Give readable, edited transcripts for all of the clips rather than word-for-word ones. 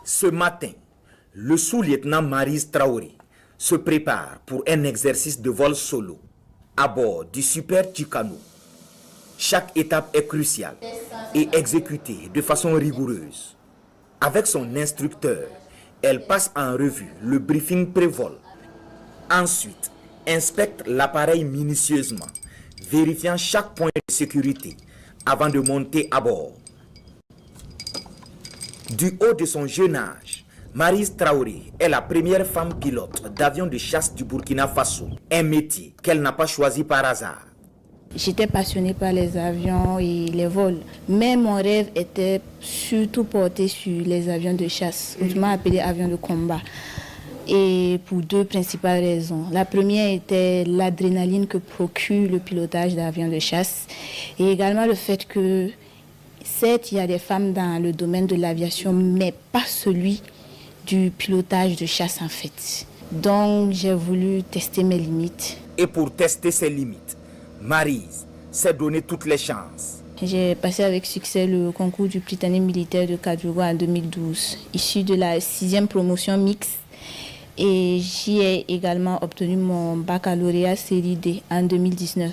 Ce matin, le sous-lieutenant Maryse Traoré se prépare pour un exercice de vol solo à bord du Super Tucano. Chaque étape est cruciale et exécutée de façon rigoureuse. Avec son instructeur, elle passe en revue le briefing pré-vol. Ensuite, inspecte l'appareil minutieusement, vérifiant chaque point de sécurité avant de monter à bord. Du haut de son jeune âge, Maryse Traoré est la première femme pilote d'avion de chasse du Burkina Faso, un métier qu'elle n'a pas choisi par hasard. J'étais passionnée par les avions et les vols, mais mon rêve était surtout porté sur les avions de chasse, autrement appelés avions de combat. Et pour deux principales raisons. La première était l'adrénaline que procure le pilotage d'avions de chasse et également le fait que, certes, il y a des femmes dans le domaine de l'aviation, mais pas celui du pilotage de chasse en fait. Donc j'ai voulu tester mes limites. Et pour tester ses limites, Maryse s'est donné toutes les chances. J'ai passé avec succès le concours du Prytanée militaire de Kadjogo en 2012, issu de la 6e promotion mixte. Et j'y ai également obtenu mon baccalauréat série D en 2019.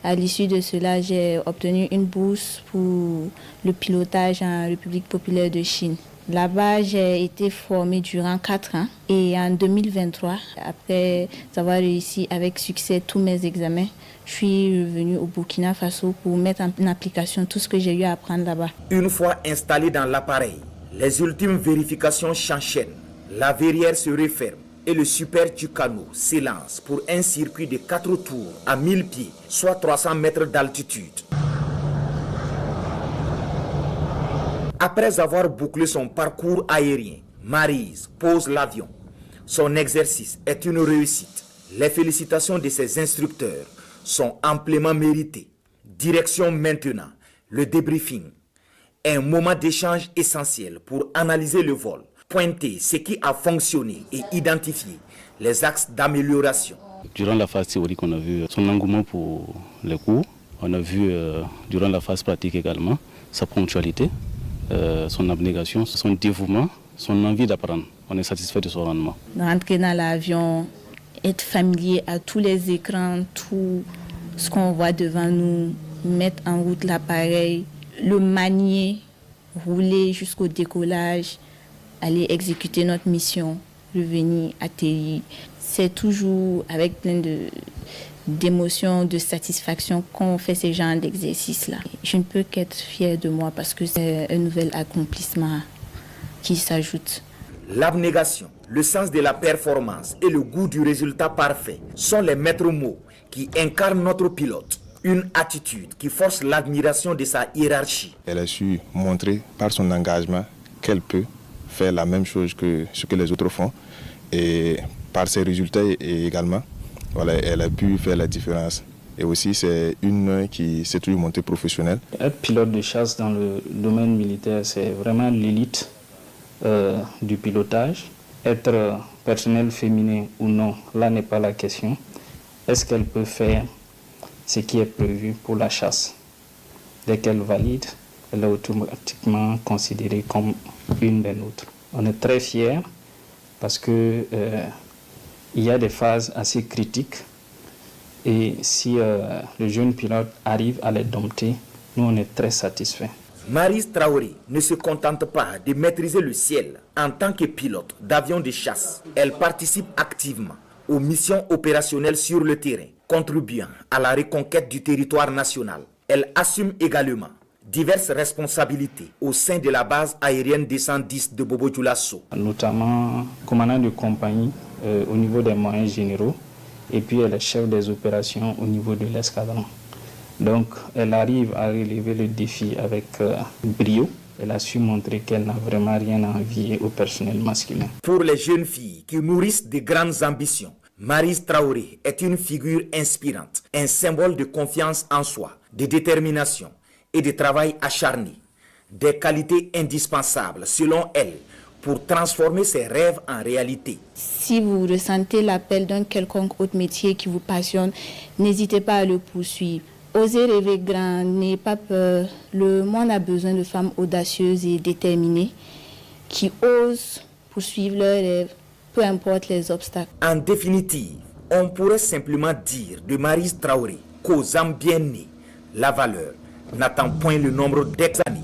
À l'issue de cela, j'ai obtenu une bourse pour le pilotage en République populaire de Chine. Là-bas, j'ai été formée durant 4 ans. Et en 2023, après avoir réussi avec succès tous mes examens, je suis revenue au Burkina Faso pour mettre en application tout ce que j'ai eu à apprendre là-bas. Une fois installée dans l'appareil, les ultimes vérifications s'enchaînent. La verrière se referme et le Super Tucano s'élance pour un circuit de 4 tours à 1000 pieds, soit 300 mètres d'altitude. Après avoir bouclé son parcours aérien, Maryse pose l'avion. Son exercice est une réussite. Les félicitations de ses instructeurs sont amplement méritées. Direction maintenant, le débriefing. Un moment d'échange essentiel pour analyser le vol, pointer ce qui a fonctionné et identifier les axes d'amélioration. Durant la phase théorique, on a vu son engouement pour les cours. On a vu durant la phase pratique également sa ponctualité, son abnégation, son dévouement, son envie d'apprendre. On est satisfait de son rendement. Rentrer dans l'avion, être familier à tous les écrans, tout ce qu'on voit devant nous, mettre en route l'appareil, le manier, rouler jusqu'au décollage, aller exécuter notre mission, revenir, atterrir. C'est toujours avec plein d'émotions, de satisfaction qu'on fait ces genres d'exercices-là. Je ne peux qu'être fière de moi parce que c'est un nouvel accomplissement qui s'ajoute. L'abnégation, le sens de la performance et le goût du résultat parfait sont les maîtres mots qui incarnent notre pilote. Une attitude qui force l'admiration de sa hiérarchie. Elle a su montrer par son engagement qu'elle peut faire la même chose que ce que les autres font. Et par ses résultats également, voilà, elle a pu faire la différence. Et aussi, c'est une qui s'est toujours montée professionnelle. Être pilote de chasse dans le domaine militaire, c'est vraiment l'élite du pilotage. Être personnel féminin ou non, là n'est pas la question. Est-ce qu'elle peut faire ce qui est prévu pour la chasse? Dès qu'elle valide, elle est automatiquement considérée comme une des nôtres. On est très fiers parce que il y a des phases assez critiques et si le jeune pilote arrive à les dompter, nous on est très satisfaits. Maryse Traoré ne se contente pas de maîtriser le ciel en tant que pilote d'avion de chasse. Elle participe activement aux missions opérationnelles sur le terrain, contribuant à la reconquête du territoire national. Elle assume également diverses responsabilités au sein de la base aérienne 210 de Bobo Dioulasso. Notamment commandant de compagnie au niveau des moyens généraux et puis elle est chef des opérations au niveau de l'escadron. Donc elle arrive à relever le défi avec brio. Elle a su montrer qu'elle n'a vraiment rien à envier au personnel masculin. Pour les jeunes filles qui nourrissent de grandes ambitions, Maryse Traoré est une figure inspirante, un symbole de confiance en soi, de détermination et de travail acharné. Des qualités indispensables, selon elle, pour transformer ses rêves en réalité. Si vous ressentez l'appel d'un quelconque autre métier qui vous passionne, n'hésitez pas à le poursuivre. Osez rêver grand, n'ayez pas peur. Le monde a besoin de femmes audacieuses et déterminées. qui osent poursuivre leurs rêves, peu importe les obstacles. En définitive, on pourrait simplement dire de Maryse Traoré qu'aux âmes bien nées, la valeur n'attend point le nombre d'années.